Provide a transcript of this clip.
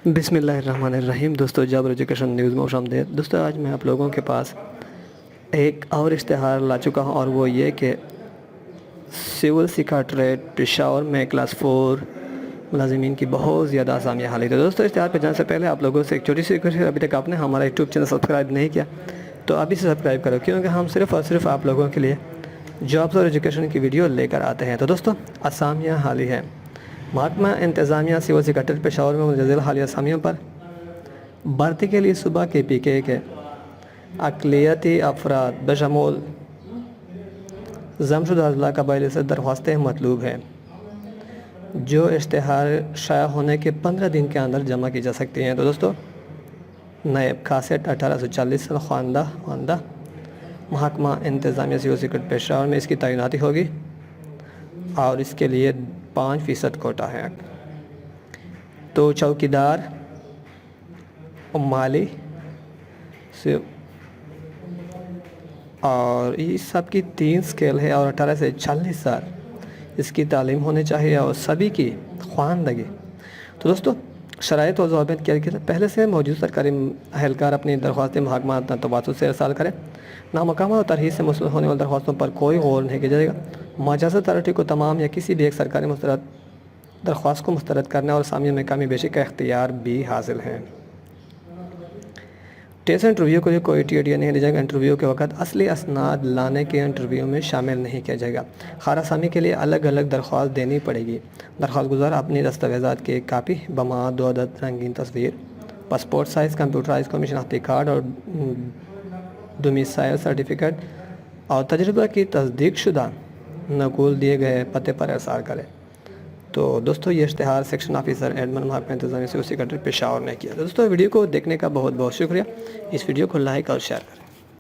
بسم اللہ الرحمن الرحیم۔ دوستو جابر ایجوکیشن نیوز میں خوش آمدید۔ دوستو آج میں آپ لوگوں کے پاس ایک اور اشتہار لا چکا ہوں، اور وہ یہ کہ سول سکریٹریٹ پشاور میں کلاس 4 ملازمین کی بہت زیادہ اسامیاں حالی تھے۔ دوستو اشتہار پہ جانے سے پہلے آپ لوگوں سے ایک چھوٹی سی ریکویسٹ ہے، ابھی تک آپ نے ہمارا یوٹیوب چینل سبسکرائب نہیں کیا تو ابھی سے سبسکرائب کرو، کیونکہ ہم صرف اور صرف آپ لوگوں کے لیے جابس اور ایجوکیشن کی ویڈیو لے کر آتے ہیں۔ تو دوستو اسامیاں حالی ہیں۔ محکمہ انتظامیہ سول سکریٹریٹ پشاور میں متزلزل حالیہ اسامیوں پر بھرتی کے لیے صوبہ کے پی کے اقلیتی افراد بشمول ضم شدہ اضلاع قبائل سے درخواستیں مطلوب ہیں، جو اشتہار شائع ہونے کے 15 دن کے اندر جمع کی جا سکتی ہیں۔ تو دوستو نائب کھاسٹ 1840 سال خواندہ محکمہ انتظامیہ سول سکریٹریٹ پشاور میں اس کی تعیناتی ہوگی، اور اس کے لیے 5% کوٹا ہے۔ تو چوکیدار مالی سے اور یہ سب کی 3 سکیل ہے، اور 18 سے 40 سال اس کی تعلیم ہونی چاہیے، اور سبھی کی خواندگی۔ تو دوستو شرائط و ضوابط کیا کہ پہلے سے موجود سرکاری اہلکار اپنی درخواستیں محکمہ توسط سے ارسال کریں۔ نامکمل اور ترحیل سے موصول ہونے والی درخواستوں پر کوئی غور نہیں کیا جائے گا۔ مجازات اتھارٹی کو تمام یا کسی بھی ایک سرکاری مسترد درخواست کو مسترد کرنے اور اسامیوں میں کمی بیشی کا اختیار بھی حاصل ہے۔ ٹیسٹ انٹرویو کے لیے کوئی ٹی نہیں لی جائے گا۔ انٹرویو کے وقت اصلی اسناد لانے کے انٹرویو میں شامل نہیں کیا جائے گا۔ ہر اسامی کے لیے الگ الگ درخواست دینی پڑے گی۔ درخواست گزار اپنی دستاویزات کی ایک کاپی بمعنی 2 عدد رنگین تصویر، پاسپورٹ سائز کمپیوٹرائز کو شناختی کارڈ اور ڈومیسائل سرٹیفکیٹ اور تجربہ کی تصدیق شدہ نقول دیے گئے پتے پر ارسال کرے۔ تو دوستو یہ اشتہار سیکشن آفیسر ایڈمن محکمہ انتظامیہ سول سکریٹریٹ پشاور نے کیا۔ دوستو ویڈیو کو دیکھنے کا بہت بہت شکریہ۔ اس ویڈیو کو لائک اور شیئر کریں۔